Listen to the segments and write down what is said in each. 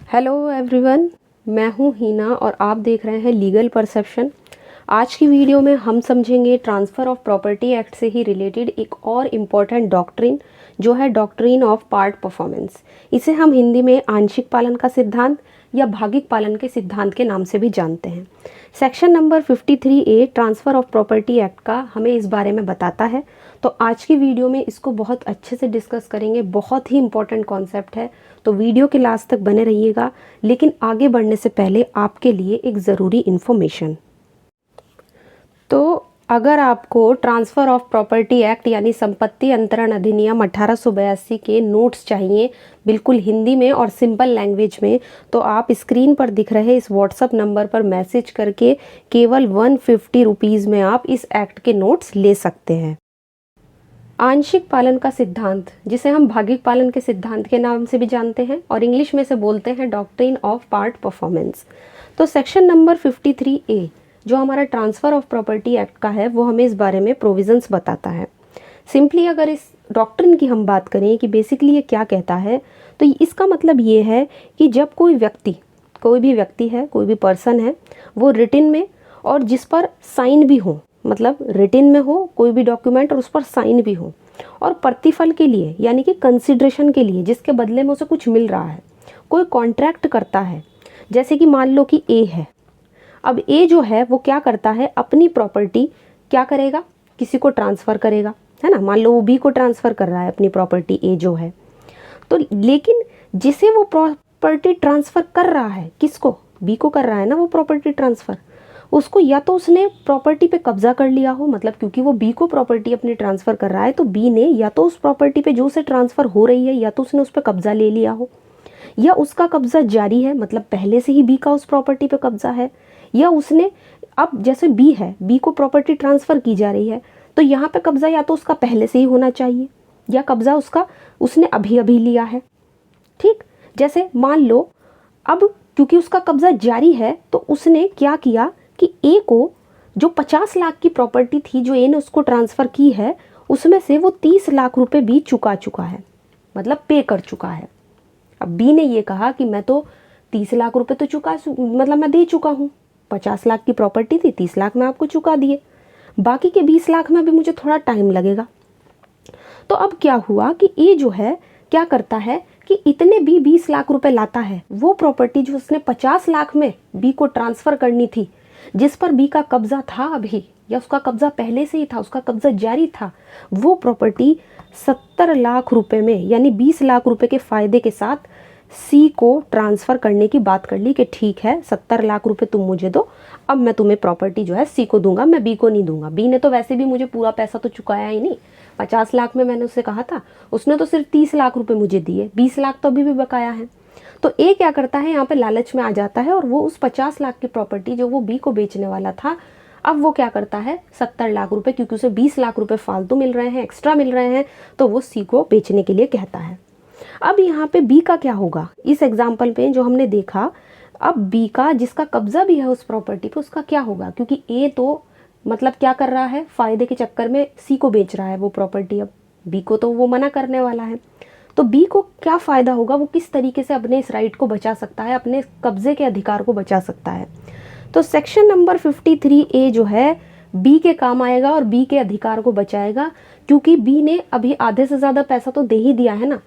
Hello everyone, मैं हूँ हीना और आप देख रहे हैं लीगल परसेप्शन। आज की वीडियो में हम समझेंगे ट्रांसफ़र ऑफ प्रॉपर्टी एक्ट से ही रिलेटेड एक और इम्पॉर्टेंट डॉक्ट्रिन जो है डॉक्ट्रिन ऑफ पार्ट परफॉर्मेंस। इसे हम हिंदी में आंशिक पालन का सिद्धांत या भागिक पालन के सिद्धांत के नाम से भी जानते हैं। Section number 53A transfer of property act का हमें इस बारे में बताता है। तो आज की वीडियो में इसको बहुत अच्छे से डिस्कस करेंगे। बहुत ही इम्पॉर्टेंट कॉन्सेप्ट है, तो वीडियो के लास्ट तक बने रहिएगा। लेकिन आगे बढ़ने से पहले आपके लिए एक ज़रूरी इन्फॉर्मेशन। तो अगर आपको ट्रांसफ़र ऑफ प्रॉपर्टी एक्ट यानी संपत्ति अंतरण अधिनियम 1882 के नोट्स चाहिए बिल्कुल हिंदी में और सिंपल लैंग्वेज में, तो आप स्क्रीन पर दिख रहे इस व्हाट्सअप नंबर पर मैसेज करके केवल 150 रुपीज़ में आप इस एक्ट के नोट्स ले सकते हैं। आंशिक पालन का सिद्धांत, जिसे हम भागिक पालन के सिद्धांत के नाम से भी जानते हैं और इंग्लिश में से बोलते हैं डॉक्ट्रिन ऑफ पार्ट परफॉर्मेंस। तो सेक्शन नंबर 53A जो हमारा ट्रांसफ़र ऑफ प्रॉपर्टी एक्ट का है वो हमें इस बारे में प्रोविजंस बताता है। सिंपली अगर इस डॉक्ट्रिन की हम बात करें कि बेसिकली ये क्या कहता है, तो इसका मतलब ये है कि जब कोई भी व्यक्ति है, कोई भी पर्सन है, वो रिटिन में और जिस पर साइन भी हो, मतलब रिटिन में हो कोई भी डॉक्यूमेंट और उस पर साइन भी हो, और प्रतिफल के लिए यानी कि कंसिडरेशन के लिए जिसके बदले में उसे कुछ मिल रहा है, कोई कॉन्ट्रैक्ट करता है। जैसे कि मान लो कि ए है, अब ए जो है वो क्या करता है, अपनी प्रॉपर्टी क्या करेगा, किसी को ट्रांसफ़र करेगा, है ना। मान लो वो बी को ट्रांसफ़र कर रहा है अपनी प्रॉपर्टी ए जो है, तो लेकिन जिसे वो प्रॉपर्टी ट्रांसफ़र कर रहा है, किसको, बी को कर रहा है ना वो प्रॉपर्टी ट्रांसफ़र, उसको या तो उसने प्रॉपर्टी पे कब्जा कर लिया हो, मतलब क्योंकि वो बी को प्रॉपर्टी अपनी ट्रांसफ़र कर रहा है तो बी ने या तो उस प्रॉपर्टी पे जो उसे ट्रांसफ़र हो रही है या तो उसने उस पर कब्जा ले लिया हो, या उसका कब्जा जारी है, मतलब पहले से ही बी का उस प्रॉपर्टी पे कब्जा है, या उसने अब जैसे बी है, बी को प्रॉपर्टी ट्रांसफ़र की जा रही है तो यहाँ पे कब्जा या तो उसका पहले से ही होना चाहिए या कब्जा उसने अभी अभी लिया है। ठीक, जैसे मान लो अब क्योंकि उसका कब्जा जारी है तो उसने क्या किया कि ए को जो 50 लाख की प्रॉपर्टी थी जो ए ने उसको ट्रांसफ़र की है, उसमें से वो 30 लाख रुपए बी चुका है, मतलब पे कर चुका है। अब बी ने ये कहा कि मैं तो 30 लाख रुपए तो मतलब मैं दे चुका हूँ, 50 लाख की प्रॉपर्टी थी, 30 लाख मैं आपको चुका दिए, बाकी के 20 लाख में भी मुझे थोड़ा टाइम लगेगा। तो अब क्या हुआ कि ए जो है क्या करता है कि इतने बी 20 लाख रुपए लाता है, वो प्रॉपर्टी जो उसने 50 लाख में बी को ट्रांसफ़र करनी थी, जिस पर बी का कब्जा था अभी या उसका कब्जा पहले से ही था, उसका कब्जा जारी था, वो प्रॉपर्टी 70 लाख रुपए में यानी 20 लाख रुपए के फ़ायदे के साथ सी को ट्रांसफ़र करने की बात कर ली कि ठीक है 70 लाख रुपए तुम मुझे दो, अब मैं तुम्हें प्रॉपर्टी जो है सी को दूंगा, मैं बी को नहीं दूंगा। बी ने तो वैसे भी मुझे पूरा पैसा तो चुकाया ही नहीं, 50 लाख में मैंने उससे कहा था, उसने तो सिर्फ 30 लाख रुपए मुझे दिए, 20 लाख तो अभी भी बकाया है। तो ए क्या करता है, यहाँ पे लालच में आ जाता है और वो उस 50 लाख की प्रॉपर्टी जो वो बी को बेचने वाला था, अब वो क्या करता है 70 लाख रुपए, क्योंकि उसे 20 लाख रुपए फालतू मिल रहे हैं, एक्स्ट्रा मिल रहे हैं, तो वो सी को बेचने के लिए कहता है। अब यहाँ पे बी का क्या होगा, इस एग्जाम्पल पे जो हमने देखा, अब बी का जिसका कब्जा भी है उस प्रॉपर्टी पे, उसका क्या होगा, क्योंकि ए तो मतलब क्या कर रहा है, फायदे के चक्कर में सी को बेच रहा है वो प्रॉपर्टी, अब बी को तो वो मना करने वाला है, तो बी को क्या फ़ायदा होगा, वो किस तरीके से अपने इस राइट को बचा सकता है, अपने कब्जे के अधिकार को बचा सकता है। तो सेक्शन नंबर 53A जो है बी के काम आएगा और बी के अधिकार को बचाएगा, क्योंकि बी ने अभी आधे से ज़्यादा पैसा तो दे ही दिया है ना,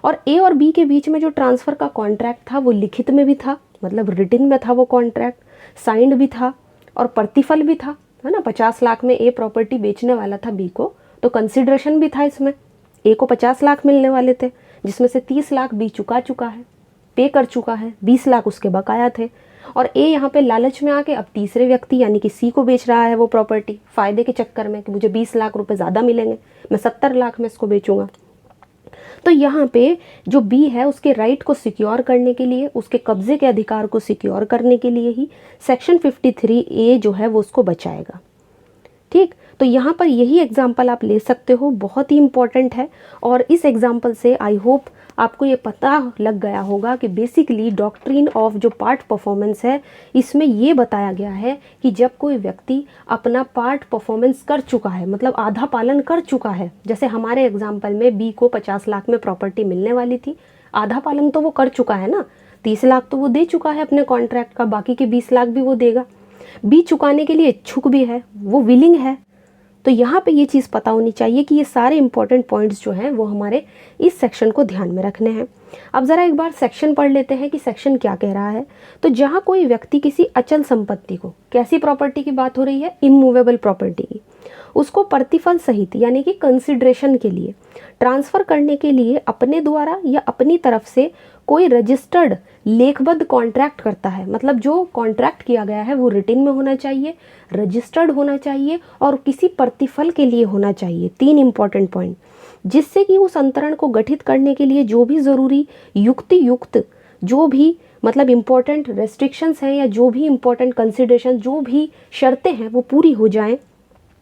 और ए और बी के बीच में जो ट्रांसफ़र का कॉन्ट्रैक्ट था वो लिखित में भी था, मतलब रिटिन में था वो कॉन्ट्रैक्ट, साइंड भी था और प्रतिफल भी था, है ना। 50 लाख में ए प्रॉपर्टी बेचने वाला था बी को, तो कंसिडरेशन भी था इसमें, ए को 50 लाख मिलने वाले थे, जिसमें से 30 लाख बी चुका है, पे कर चुका है, 20 लाख उसके बकाया थे, और ए यहाँ पे लालच में आके अब तीसरे व्यक्ति यानी कि सी को बेच रहा है वो प्रॉपर्टी फ़ायदे के चक्कर में कि मुझे 20 लाख रुपए ज़्यादा मिलेंगे, मैं 70 लाख में इसको बेचूंगा। तो यहाँ पे जो बी है उसके राइट को सिक्योर करने के लिए, उसके कब्जे के अधिकार को सिक्योर करने के लिए ही सेक्शन 53A जो है वो उसको बचाएगा। ठीक, तो यहाँ पर यही एग्जाम्पल आप ले सकते हो, बहुत ही इम्पॉर्टेंट है, और इस एग्जाम्पल से आई होप आपको ये पता लग गया होगा कि बेसिकली डॉक्ट्रिन ऑफ जो पार्ट परफॉर्मेंस है, इसमें ये बताया गया है कि जब कोई व्यक्ति अपना पार्ट परफॉर्मेंस कर चुका है, मतलब आधा पालन कर चुका है, जैसे हमारे एग्जाम्पल में बी को 50 लाख में प्रॉपर्टी मिलने वाली थी, आधा पालन तो वो कर चुका है ना, 30 लाख तो वो दे चुका है अपने कॉन्ट्रैक्ट का, बाकी के 20 लाख भी वो देगा। बी चुकाने के लिए इच्छुक भी है, वो विलिंग है। तो यहाँ पे ये चीज़ पता होनी चाहिए कि ये सारे इंपॉर्टेंट पॉइंट्स जो हैं वो हमारे इस सेक्शन को ध्यान में रखने हैं। अब ज़रा एक बार सेक्शन पढ़ लेते हैं कि सेक्शन क्या कह रहा है। तो जहाँ कोई व्यक्ति किसी अचल संपत्ति को, कैसी प्रॉपर्टी की बात हो रही है, इमूवेबल प्रॉपर्टी की, उसको प्रतिफल सहित यानी कि कंसिडरेशन के लिए ट्रांसफ़र करने के लिए अपने द्वारा या अपनी तरफ से कोई रजिस्टर्ड लेखबद्ध कॉन्ट्रैक्ट करता है, मतलब जो कॉन्ट्रैक्ट किया गया है वो रिटन में होना चाहिए, रजिस्टर्ड होना चाहिए और किसी प्रतिफल के लिए होना चाहिए। 3 इंपॉर्टेंट पॉइंट, जिससे कि उस अंतरण को गठित करने के लिए जो भी ज़रूरी युक्ति जो भी मतलब इम्पोर्टेंट रेस्ट्रिक्शंस हैं या जो भी इम्पोर्टेंट कंसिडरेशन, जो भी शर्तें हैं वो पूरी हो जाएं।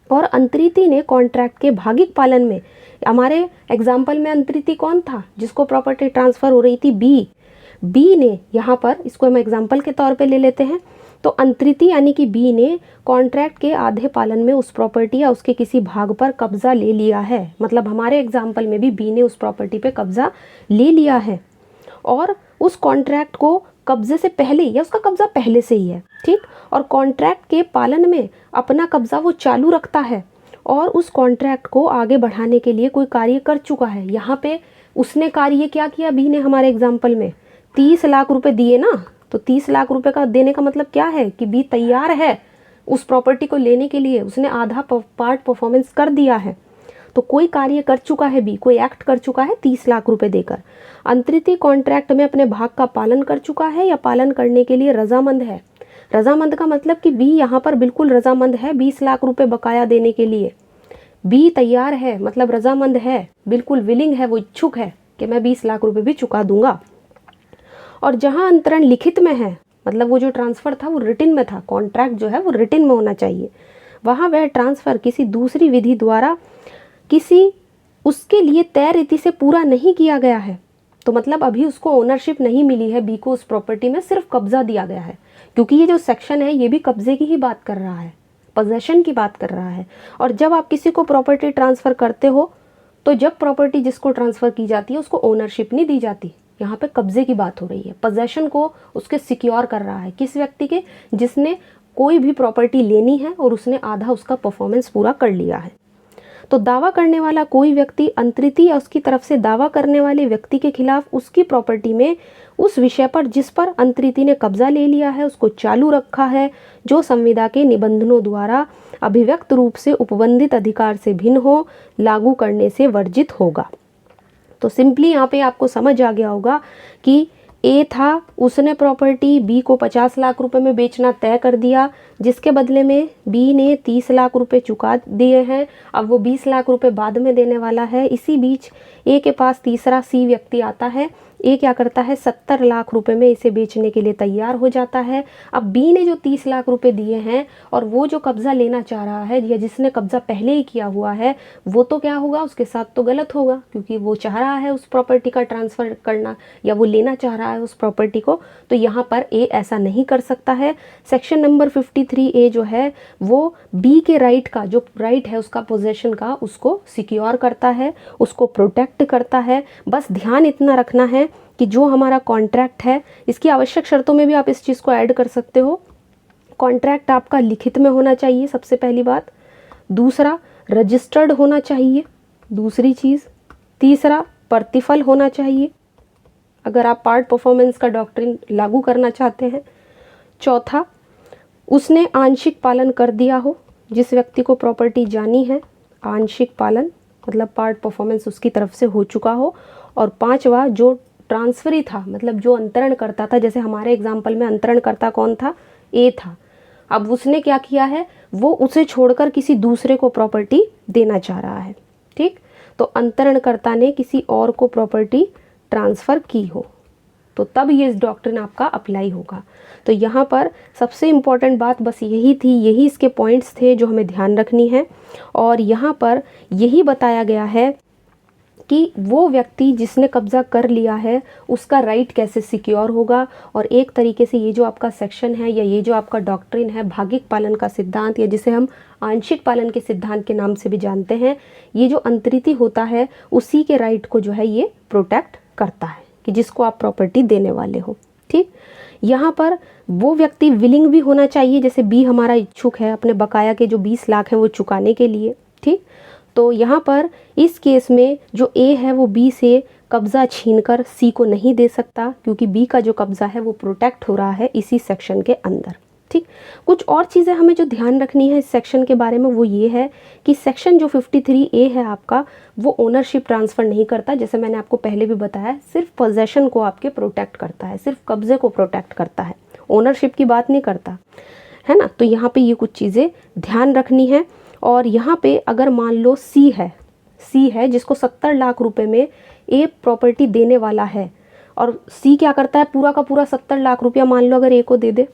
और अंतरिती ने कॉन्ट्रैक्ट के भागिक पालन में, हमारे एग्जाम्पल में अंतरिती कौन था जिसको प्रॉपर्टी ट्रांसफ़र हो रही थी, बी ने, यहाँ पर इसको हम एग्जाम्पल के तौर पे ले लेते हैं। तो अंतरिती यानी कि बी ने कॉन्ट्रैक्ट के आधे पालन में उस प्रॉपर्टी या उसके किसी भाग पर कब्जा ले लिया है, मतलब हमारे एग्जाम्पल में भी बी ने उस प्रॉपर्टी पे कब्जा ले लिया है और उस कॉन्ट्रैक्ट को कब्जे से पहले या उसका कब्जा पहले से ही है, ठीक, और कॉन्ट्रैक्ट के पालन में अपना कब्जा वो चालू रखता है और उस कॉन्ट्रैक्ट को आगे बढ़ाने के लिए कोई कार्य कर चुका है। यहाँ पे उसने कार्य क्या किया, बी ने हमारे एग्जाम्पल में 30 लाख रुपए दिए ना, तो 30 लाख रुपए का देने का मतलब क्या है कि बी तैयार है उस प्रॉपर्टी को लेने के लिए, उसने आधा पार्ट परफॉर्मेंस कर दिया है, तो कोई कार्य कर चुका है बी, कोई एक्ट कर चुका है 30 लाख रुपए देकर। अंतरिती कॉन्ट्रैक्ट में अपने भाग का पालन कर चुका है या पालन करने के लिए रजामंद है। रजामंद का मतलब कि बी यहाँ पर बिल्कुल रजामंद है 20 लाख रुपए बकाया देने के लिए, बी तैयार है मतलब रजामंद है, बिल्कुल विलिंग है, वो इच्छुक है कि मैं 20 लाख रुपए भी चुका दूंगा। और जहाँ अंतरण लिखित में है, मतलब वो जो ट्रांसफ़र था वो रिटन में था, कॉन्ट्रैक्ट जो है वो रिटन में होना चाहिए, वहाँ वह ट्रांसफ़र किसी दूसरी विधि द्वारा किसी उसके लिए तय रीति से पूरा नहीं किया गया है, तो मतलब अभी उसको ओनरशिप नहीं मिली है बी को उस प्रॉपर्टी में, सिर्फ कब्जा दिया गया है, क्योंकि ये जो सेक्शन है ये भी कब्जे की ही बात कर रहा है, पोजेशन की बात कर रहा है। और जब आप किसी को प्रॉपर्टी ट्रांसफ़र करते हो तो जब प्रॉपर्टी जिसको ट्रांसफ़र की जाती है उसको ओनरशिप नहीं दी जाती, यहाँ पे कब्जे की बात हो रही है, पोजेशन को उसके सिक्योर कर रहा है, किस व्यक्ति के, जिसने कोई भी प्रॉपर्टी लेनी है और उसने आधा उसका परफॉर्मेंस पूरा कर लिया है। तो दावा करने वाला कोई व्यक्ति अंतरिती या उसकी तरफ से दावा करने वाले व्यक्ति के खिलाफ उसकी प्रॉपर्टी में उस विषय पर जिस पर अंतरिती ने कब्जा ले लिया है उसको चालू रखा है, जो संविदा के निबंधनों द्वारा अभिव्यक्त रूप से उपबंधित अधिकार से भिन्न हो, लागू करने से वर्जित होगा। तो सिंपली यहाँ पे आपको समझ आ गया होगा कि ए था, उसने प्रॉपर्टी बी को 50 लाख रुपए में बेचना तय कर दिया, जिसके बदले में बी ने 30 लाख रुपए चुका दिए हैं, अब वो 20 लाख रुपए बाद में देने वाला है। इसी बीच ए के पास तीसरा सी व्यक्ति आता है, ए क्या करता है 70 लाख रुपए में इसे बेचने के लिए तैयार हो जाता है। अब बी ने जो 30 लाख रुपए दिए हैं और वो जो कब्जा लेना चाह रहा है या जिसने कब्जा पहले ही किया हुआ है वो तो क्या होगा, उसके साथ तो गलत होगा, क्योंकि वो चाह रहा है उस प्रॉपर्टी का ट्रांसफ़र करना या वो लेना चाह रहा है उस प्रॉपर्टी को, तो यहाँ पर ए ऐसा नहीं कर सकता है। सेक्शन नंबर 53A जो है वो बी के राइट का, जो राइट है उसका पोजेशन का, उसको सिक्योर करता है, उसको प्रोटेक्ट करता है। बस ध्यान इतना रखना है कि जो हमारा कॉन्ट्रैक्ट है, इसकी आवश्यक शर्तों में भी आप इस चीज़ को ऐड कर सकते हो, कॉन्ट्रैक्ट आपका लिखित में होना चाहिए सबसे पहली बात, दूसरा रजिस्टर्ड होना चाहिए, दूसरी चीज़, तीसरा प्रतिफल होना चाहिए अगर आप पार्ट परफॉर्मेंस का डॉक्ट्रिन लागू करना चाहते हैं, चौथा उसने आंशिक पालन कर दिया हो, जिस व्यक्ति को प्रॉपर्टी जानी है आंशिक पालन मतलब पार्ट परफॉर्मेंस उसकी तरफ से हो चुका हो, और पांचवा जो ट्रांसफरी था मतलब जो अंतरण करता था, जैसे हमारे एग्जाम्पल में अंतरण करता कौन था, ए था, अब उसने क्या किया है वो उसे छोड़कर किसी दूसरे को प्रॉपर्टी देना चाह रहा है, ठीक, तो अंतरणकर्ता ने किसी और को प्रॉपर्टी ट्रांसफ़र की हो तो तब ये इस डॉक्ट्रिन आपका अप्लाई होगा। तो यहाँ पर सबसे इम्पॉर्टेंट बात बस यही थी, यही इसके पॉइंट्स थे जो हमें ध्यान रखनी है, और यहाँ पर यही बताया गया है कि वो व्यक्ति जिसने कब्जा कर लिया है उसका राइट कैसे सिक्योर होगा। और एक तरीके से ये जो आपका सेक्शन है या ये जो आपका डॉक्ट्रिन है भागिक पालन का सिद्धांत, या जिसे हम आंशिक पालन के सिद्धांत के नाम से भी जानते हैं, ये जो अंतरिती होता है उसी के राइट को जो है ये प्रोटेक्ट करता है कि जिसको आप प्रॉपर्टी देने वाले हो, ठीक, यहाँ पर वो व्यक्ति विलिंग भी होना चाहिए, जैसे बी हमारा इच्छुक है अपने बकाया के जो 20 लाख हैं वो चुकाने के लिए। ठीक, तो यहाँ पर इस केस में जो ए है वो बी से कब्ज़ा छीनकर सी को नहीं दे सकता, क्योंकि बी का जो कब्ज़ा है वो प्रोटेक्ट हो रहा है इसी सेक्शन के अंदर। ठीक, कुछ और चीज़ें हमें जो ध्यान रखनी है इस सेक्शन के बारे में वो ये है कि सेक्शन जो 53A है आपका, वो ओनरशिप ट्रांसफ़र नहीं करता, जैसे मैंने आपको पहले भी बताया, सिर्फ पोजेशन को आपके प्रोटेक्ट करता है, सिर्फ कब्ज़े को प्रोटेक्ट करता है, ओनरशिप की बात नहीं करता है ना। तो यहाँ पे ये कुछ चीज़ें ध्यान रखनी है। और यहाँ पे अगर मान लो सी है जिसको 70 लाख रुपए में ए प्रॉपर्टी देने वाला है, और सी क्या करता है, पूरा का पूरा 70 लाख रुपया मान लो अगर ए को दे दे,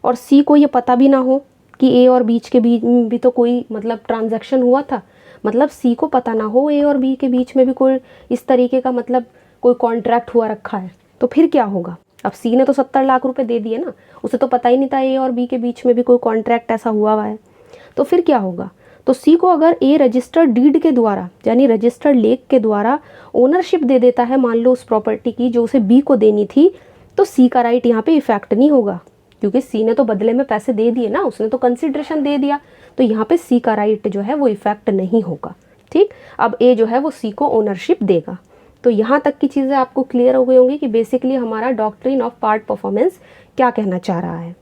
और सी को ये पता भी ना हो कि ए और बीच के बीच में भी तो कोई मतलब ट्रांजैक्शन हुआ था, मतलब सी को पता ना हो ए और बी के बीच में भी कोई इस तरीके का मतलब कोई कॉन्ट्रैक्ट हुआ रखा है, तो फिर क्या होगा। अब सी ने तो 70 लाख रुपए दे दिए ना, उसे तो पता ही नहीं था ए और बी के बीच में भी कोई कॉन्ट्रैक्ट ऐसा हुआ है, तो फिर क्या होगा। तो सी को अगर ए रजिस्टर्ड डीड के द्वारा यानी रजिस्टर्ड लेख के द्वारा ओनरशिप दे देता है मान लो उस प्रॉपर्टी की जो उसे बी को देनी थी, तो सी का राइट यहाँ पे इफेक्ट नहीं होगा, क्योंकि सी ने तो बदले में पैसे दे दिए ना, उसने तो कंसिडरेशन दे दिया, तो यहाँ पे सी का राइट जो है वो इफेक्ट नहीं होगा। ठीक, अब ए जो है वो सी को ओनरशिप देगा। तो यहाँ तक की चीज़ें आपको क्लियर हो गई होंगी कि बेसिकली हमारा डॉक्ट्रिन ऑफ पार्ट परफॉर्मेंस क्या कहना चाह रहा है।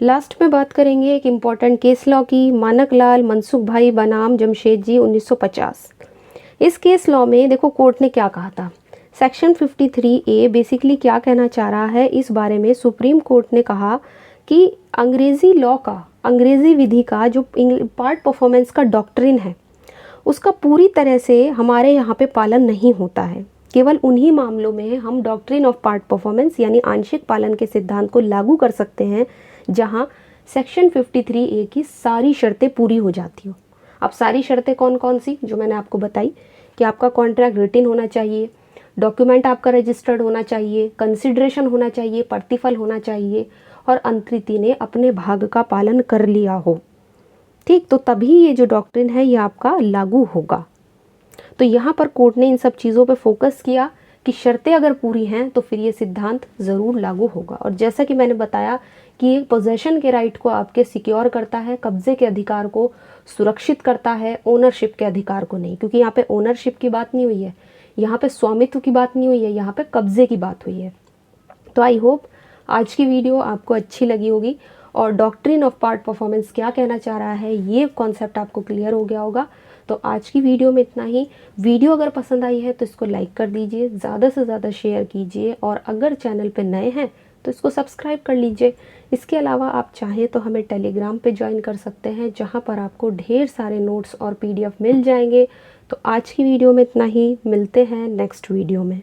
लास्ट में बात करेंगे एक इम्पॉर्टेंट केस लॉ की, मानकलाल मनसुख भाई बनाम जमशेद जी 1950। इस केस लॉ में देखो कोर्ट ने क्या कहा था। सेक्शन 53A बेसिकली क्या कहना चाह रहा है इस बारे में सुप्रीम कोर्ट ने कहा कि अंग्रेज़ी लॉ का, अंग्रेज़ी विधि का जो पार्ट परफॉर्मेंस का डॉक्ट्रिन है उसका पूरी तरह से हमारे यहाँ पे पालन नहीं होता है। केवल उन्हीं मामलों में हम डॉक्ट्रिन ऑफ पार्ट परफॉर्मेंस यानी आंशिक पालन के सिद्धांत को लागू कर सकते हैं जहाँ सेक्शन 53A की सारी शर्तें पूरी हो जाती हो। अब सारी शर्तें कौन कौन सी, जो मैंने आपको बताई कि आपका कॉन्ट्रैक्ट रिटन होना चाहिए, डॉक्यूमेंट आपका रजिस्टर्ड होना चाहिए, कंसिडरेशन होना चाहिए, प्रतिफल होना चाहिए, और अंतरिति ने अपने भाग का पालन कर लिया हो। ठीक, तो तभी ये जो डॉक्ट्रिन है ये आपका लागू होगा। तो यहाँ पर कोर्ट ने इन सब चीज़ों पे फोकस किया कि शर्तें अगर पूरी हैं तो फिर ये सिद्धांत ज़रूर लागू होगा। और जैसा कि मैंने बताया कि ये पोजेशन के राइट को आपके सिक्योर करता है, कब्जे के अधिकार को सुरक्षित करता है, ओनरशिप के अधिकार को नहीं, क्योंकि यहाँ पे ओनरशिप की बात नहीं हुई है, यहाँ पे स्वामित्व की बात नहीं हुई है, यहाँ पे कब्जे की बात हुई है। तो आई होप आज की वीडियो आपको अच्छी लगी होगी और डॉक्ट्रिन ऑफ पार्ट परफॉर्मेंस क्या कहना चाह रहा है ये कॉन्सेप्ट आपको क्लियर हो गया होगा। तो आज की वीडियो में इतना ही। वीडियो अगर पसंद आई है तो इसको लाइक कर दीजिए, ज़्यादा से ज़्यादा शेयर कीजिए, और अगर चैनल पे नए हैं तो इसको सब्सक्राइब कर लीजिए। इसके अलावा आप चाहें तो हमें टेलीग्राम पे ज्वाइन कर सकते हैं, जहाँ पर आपको ढेर सारे नोट्स और PDF मिल जाएंगे। तो आज की वीडियो में इतना ही, मिलते हैं नेक्स्ट वीडियो में।